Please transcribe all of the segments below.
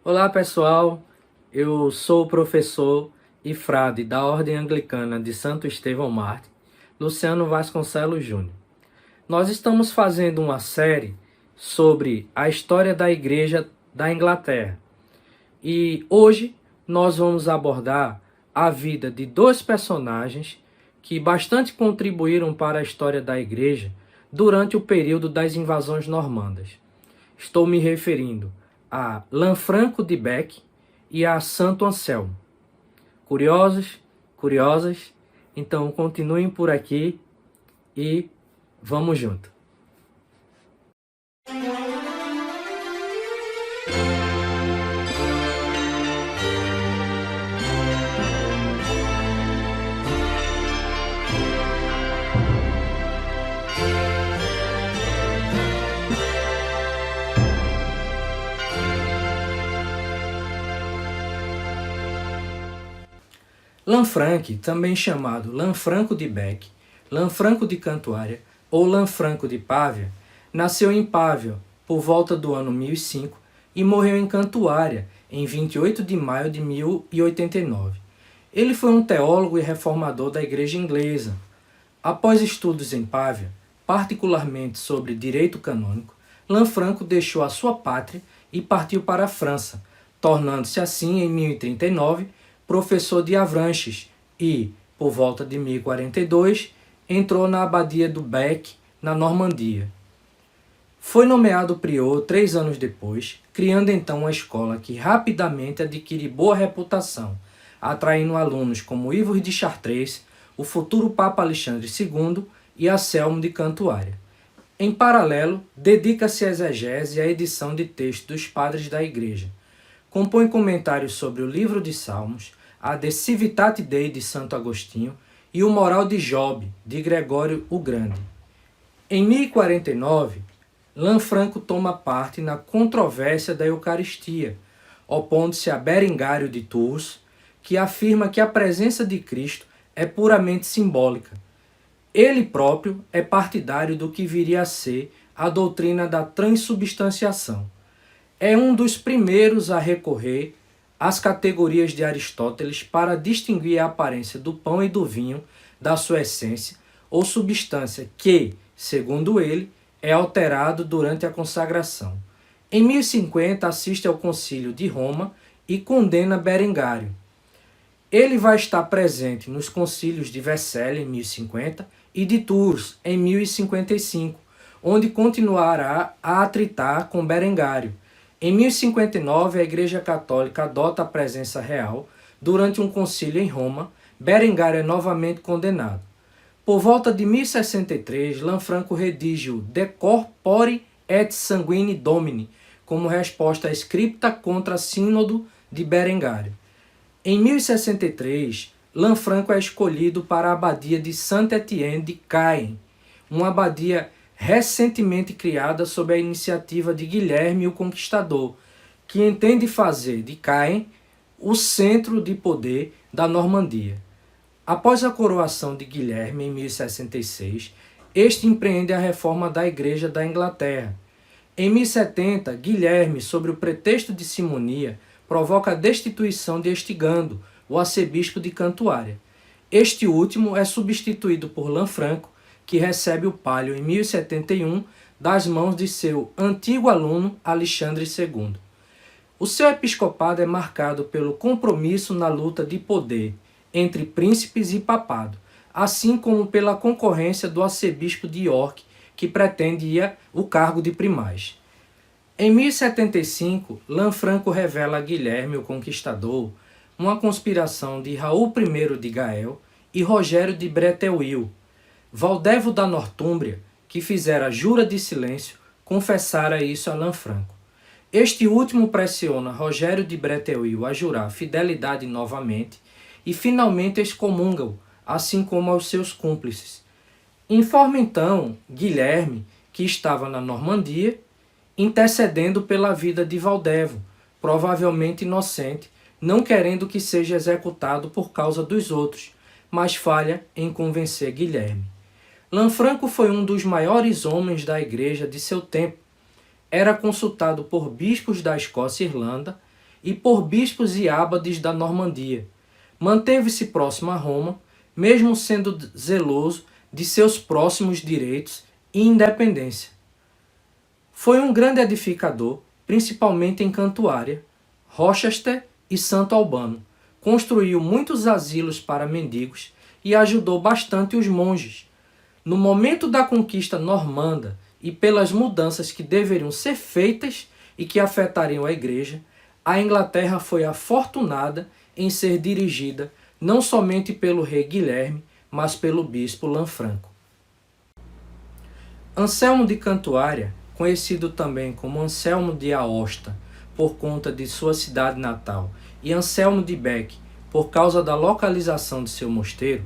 Olá pessoal, eu sou o professor e frade da Ordem Anglicana de Santo Estevão Mártir, Luciano Vasconcelos Júnior. Nós estamos fazendo uma série sobre a história da Igreja da Inglaterra e hoje nós vamos abordar a vida de dois personagens que bastante contribuíram para a história da Igreja durante o período das invasões normandas. Estou me referindo a Lanfranco de Bec e a Santo Anselmo. Curiosos? Curiosas? Então continuem por aqui e vamos junto. Lanfranc, também chamado Lanfranco de Bec, Lanfranco de Cantuária ou Lanfranco de Pávia, nasceu em Pávia por volta do ano 1005 e morreu em Cantuária em 28 de maio de 1089. Ele foi um teólogo e reformador da Igreja Inglesa. Após estudos em Pávia, particularmente sobre direito canônico, Lanfranco deixou a sua pátria e partiu para a França, tornando-se assim, em 1039, professor de Avranches e, por volta de 1042, entrou na abadia do Bec, na Normandia. Foi nomeado prior 3 anos depois, criando então uma escola que rapidamente adquiriu boa reputação, atraindo alunos como Ivor de Chartres, o futuro Papa Alexandre II e Anselmo de Cantuária. Em paralelo, dedica-se à exegese e à edição de textos dos padres da Igreja. Compõe comentários sobre o livro de Salmos, a De Civitate Dei de Santo Agostinho e o Moral de Job, de Gregório o Grande. Em 1049, Lanfranco toma parte na controvérsia da Eucaristia, opondo-se a Berengário de Tours, que afirma que a presença de Cristo é puramente simbólica. Ele próprio é partidário do que viria a ser a doutrina da transubstanciação. É um dos primeiros a recorrer às categorias de Aristóteles para distinguir a aparência do pão e do vinho da sua essência ou substância que, segundo ele, é alterado durante a consagração. Em 1050 assiste ao Concílio de Roma e condena Berengário. Ele vai estar presente nos concílios de Vercelli, em 1050, e de Tours, em 1055, onde continuará a atritar com Berengário. Em 1059, a Igreja Católica adota a presença real. Durante um concílio em Roma, Berengário é novamente condenado. Por volta de 1063, Lanfranco redige o De Corpore et Sanguine Domini, como resposta à scripta contra Sínodo de Berengário. Em 1063, Lanfranco é escolhido para a abadia de Saint-Étienne de Caen, uma abadia recentemente criada sob a iniciativa de Guilherme o Conquistador, que entende fazer de Caen o centro de poder da Normandia. Após a coroação de Guilherme em 1066, este empreende a reforma da Igreja da Inglaterra. Em 1070, Guilherme, sob o pretexto de simonia, provoca a destituição de Estigando, o arcebispo de Cantuária. Este último é substituído por Lanfranco, que recebe o palio em 1071 das mãos de seu antigo aluno Alexandre II. O seu episcopado é marcado pelo compromisso na luta de poder entre príncipes e papado, assim como pela concorrência do arcebispo de York, que pretendia o cargo de primaz. Em 1075, Lanfranco revela a Guilherme o Conquistador uma conspiração de Raul I de Gael e Rogério de Breteuil, Valdevo da Nortúmbria, que fizera jura de silêncio, confessara isso a Lanfranco. Este último pressiona Rogério de Breteuil a jurar fidelidade novamente e finalmente excomunga-o, assim como aos seus cúmplices. Informa então Guilherme, que estava na Normandia, intercedendo pela vida de Valdevo, provavelmente inocente, não querendo que seja executado por causa dos outros, mas falha em convencer Guilherme. Lanfranco foi um dos maiores homens da Igreja de seu tempo. Era consultado por bispos da Escócia e Irlanda e por bispos e abades da Normandia. Manteve-se próximo a Roma, mesmo sendo zeloso de seus próximos direitos e independência. Foi um grande edificador, principalmente em Cantuária, Rochester e Santo Albano. Construiu muitos asilos para mendigos e ajudou bastante os monges. No momento da conquista normanda e pelas mudanças que deveriam ser feitas e que afetariam a Igreja, a Inglaterra foi afortunada em ser dirigida não somente pelo rei Guilherme, mas pelo bispo Lanfranco. Anselmo de Cantuária, conhecido também como Anselmo de Aosta, por conta de sua cidade natal, e Anselmo de Bec, por causa da localização de seu mosteiro,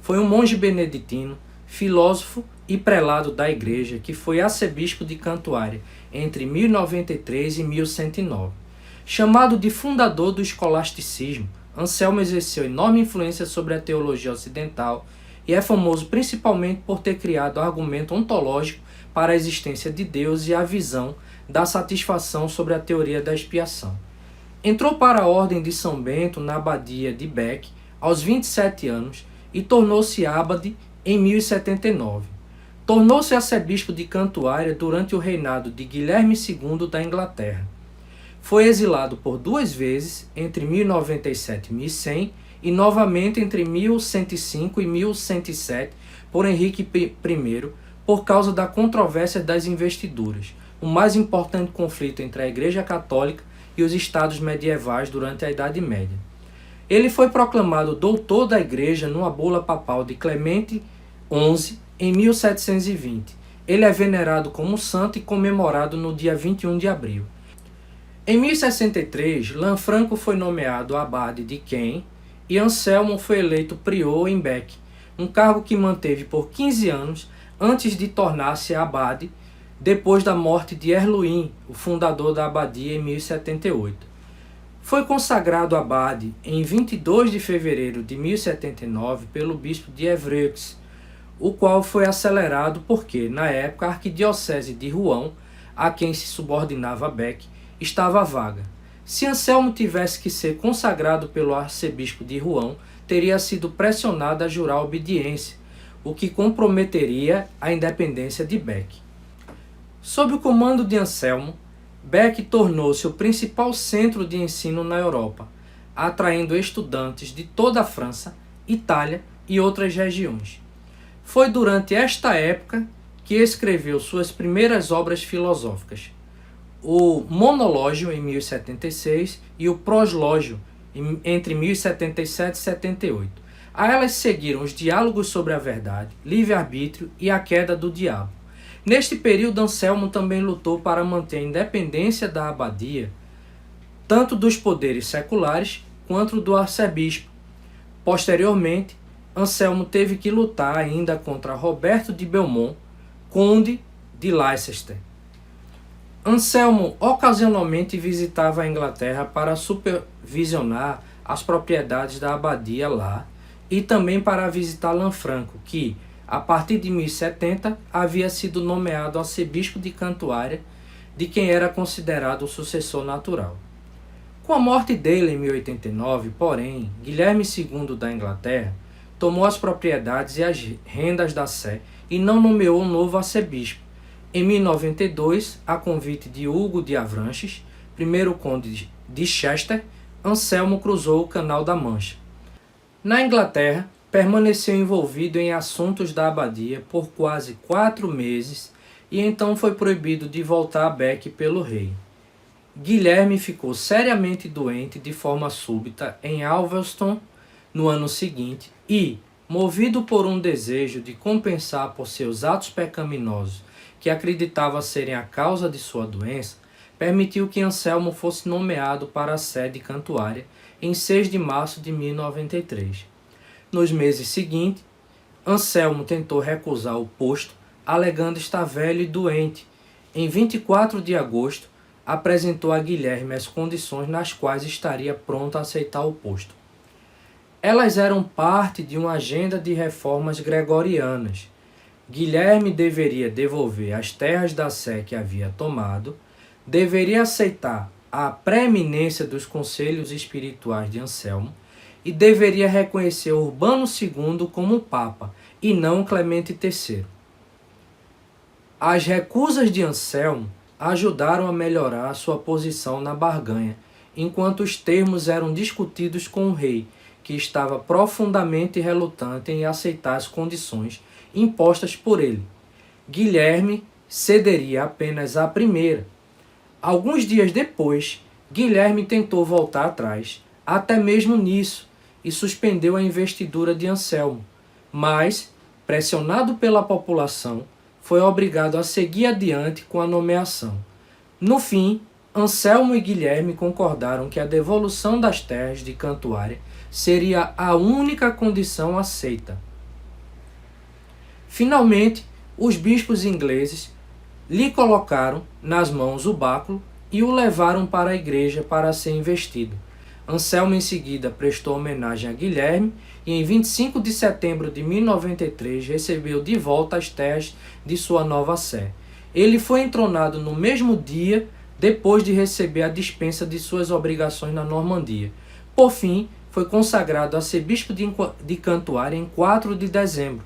foi um monge beneditino, filósofo e prelado da Igreja que foi arcebispo de Cantuária entre 1093 e 1109. Chamado de fundador do escolasticismo, Anselmo exerceu enorme influência sobre a teologia ocidental e é famoso principalmente por ter criado o argumento ontológico para a existência de Deus e a visão da satisfação sobre a teoria da expiação. Entrou para a Ordem de São Bento na abadia de Bec aos 27 anos e tornou-se abade em 1079. Tornou-se arcebispo de Cantuária durante o reinado de Guilherme II da Inglaterra. Foi exilado por 2 vezes, entre 1097 e 1100, e novamente entre 1105 e 1107, por Henrique I, por causa da controvérsia das investiduras, o mais importante conflito entre a Igreja Católica e os estados medievais durante a Idade Média. Ele foi proclamado doutor da Igreja numa bula papal de Clemente XI em 1720. Ele é venerado como santo e comemorado no dia 21 de abril. Em 1063, Lanfranco foi nomeado abade de Caen e Anselmo foi eleito prior em Bec, um cargo que manteve por 15 anos antes de tornar-se abade, depois da morte de Erluin, o fundador da abadia, em 1078. Foi consagrado abade em 22 de fevereiro de 1079 pelo bispo de Évreux, o qual foi acelerado porque, na época, a arquidiocese de Rouen, a quem se subordinava Bec, estava vaga. Se Anselmo tivesse que ser consagrado pelo arcebispo de Rouen, teria sido pressionado a jurar obediência, o que comprometeria a independência de Bec. Sob o comando de Anselmo, Bec tornou-se o principal centro de ensino na Europa, atraindo estudantes de toda a França, Itália e outras regiões. Foi durante esta época que escreveu suas primeiras obras filosóficas, o Monológio, em 1076, e o Proslógio, entre 1077 e 78. A elas seguiram os Diálogos sobre a Verdade, Livre-Arbítrio e a Queda do Diabo. Neste período, Anselmo também lutou para manter a independência da abadia, tanto dos poderes seculares quanto do arcebispo. Posteriormente, Anselmo teve que lutar ainda contra Roberto de Belmont, conde de Leicester. Anselmo ocasionalmente visitava a Inglaterra para supervisionar as propriedades da abadia lá e também para visitar Lanfranco, que, a partir de 1070, havia sido nomeado arcebispo de Cantuária, de quem era considerado o sucessor natural. Com a morte dele em 1089, porém, Guilherme II da Inglaterra tomou as propriedades e as rendas da Sé e não nomeou um novo arcebispo. Em 1092, a convite de Hugo de Avranches, primeiro conde de Chester, Anselmo cruzou o Canal da Mancha. Na Inglaterra, permaneceu envolvido em assuntos da abadia por quase 4 meses e então foi proibido de voltar a Bec pelo rei. Guilherme ficou seriamente doente de forma súbita em Alveston no ano seguinte e, movido por um desejo de compensar por seus atos pecaminosos que acreditava serem a causa de sua doença, permitiu que Anselmo fosse nomeado para a sé de Cantuária em 6 de março de 1093. Nos meses seguintes, Anselmo tentou recusar o posto, alegando estar velho e doente. Em 24 de agosto, apresentou a Guilherme as condições nas quais estaria pronto a aceitar o posto. Elas eram parte de uma agenda de reformas gregorianas. Guilherme deveria devolver as terras da sé que havia tomado, deveria aceitar a preeminência dos conselhos espirituais de Anselmo e deveria reconhecer Urbano II como Papa e não Clemente III. As recusas de Anselmo ajudaram a melhorar sua posição na barganha, enquanto os termos eram discutidos com o rei, que estava profundamente relutante em aceitar as condições impostas por ele. Guilherme cederia apenas à primeira. Alguns dias depois, Guilherme tentou voltar atrás, até mesmo nisso, e suspendeu a investidura de Anselmo, mas, pressionado pela população, foi obrigado a seguir adiante com a nomeação. No fim, Anselmo e Guilherme concordaram que a devolução das terras de Cantuária seria a única condição aceita. Finalmente, os bispos ingleses lhe colocaram nas mãos o báculo e o levaram para a igreja para ser investido. Anselmo em seguida prestou homenagem a Guilherme e em 25 de setembro de 1093 recebeu de volta as terras de sua nova sé. Ele foi entronado no mesmo dia depois de receber a dispensa de suas obrigações na Normandia. Por fim, foi consagrado a ser bispo de Cantuária em 4 de dezembro.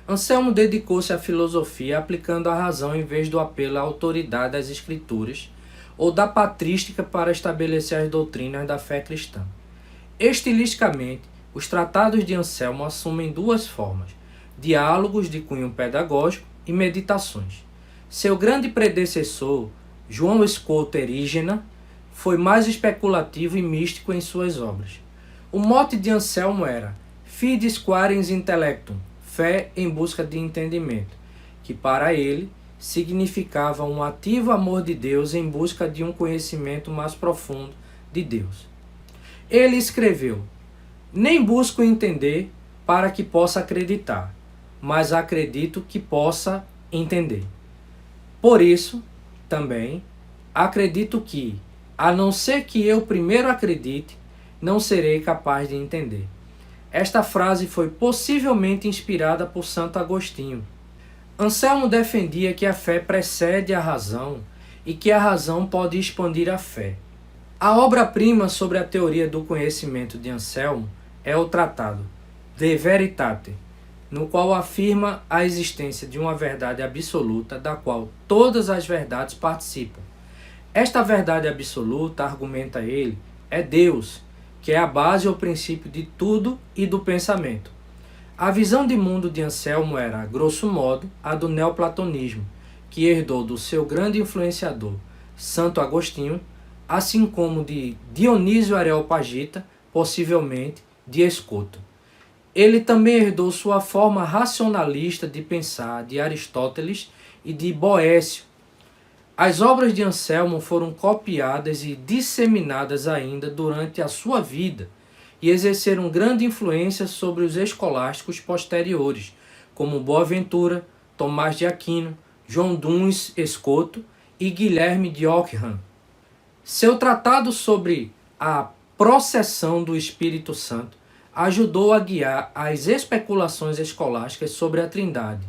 Anselmo dedicou-se à filosofia aplicando a razão em vez do apelo à autoridade das escrituras ou da patrística para estabelecer as doutrinas da fé cristã. Estilisticamente, os tratados de Anselmo assumem duas formas: diálogos de cunho pedagógico e meditações. Seu grande predecessor, João Escoto Erígena, foi mais especulativo e místico em suas obras. O mote de Anselmo era Fides Quarens Intellectum, fé em busca de entendimento, que para ele significava um ativo amor de Deus em busca de um conhecimento mais profundo de Deus. Ele escreveu: nem busco entender para que possa acreditar, mas acredito que possa entender. Por isso, também, acredito que, a não ser que eu primeiro acredite, não serei capaz de entender. Esta frase foi possivelmente inspirada por Santo Agostinho. Anselmo defendia que a fé precede a razão e que a razão pode expandir a fé. A obra-prima sobre a teoria do conhecimento de Anselmo é o tratado De Veritate, no qual afirma a existência de uma verdade absoluta da qual todas as verdades participam. Esta verdade absoluta, argumenta ele, é Deus, que é a base ou princípio de tudo e do pensamento. A visão de mundo de Anselmo era, grosso modo, a do neoplatonismo, que herdou do seu grande influenciador, Santo Agostinho, assim como de Dionísio Areopagita, possivelmente de Escoto. Ele também herdou sua forma racionalista de pensar de Aristóteles e de Boécio. As obras de Anselmo foram copiadas e disseminadas ainda durante a sua vida e exerceram grande influência sobre os escolásticos posteriores, como Boaventura, Tomás de Aquino, João Duns Escoto e Guilherme de Ockham. Seu tratado sobre a processão do Espírito Santo ajudou a guiar as especulações escolásticas sobre a Trindade.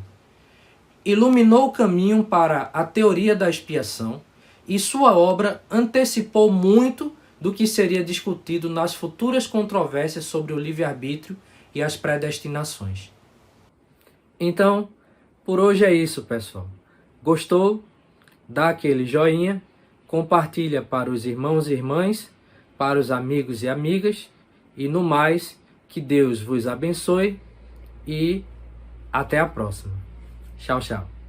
Iluminou o caminho para a teoria da expiação e sua obra antecipou muito do que seria discutido nas futuras controvérsias sobre o livre-arbítrio e as predestinações. Então, por hoje é isso, pessoal. Gostou? Dá aquele joinha, compartilha para os irmãos e irmãs, para os amigos e amigas, e no mais, que Deus vos abençoe e até a próxima. Tchau, tchau.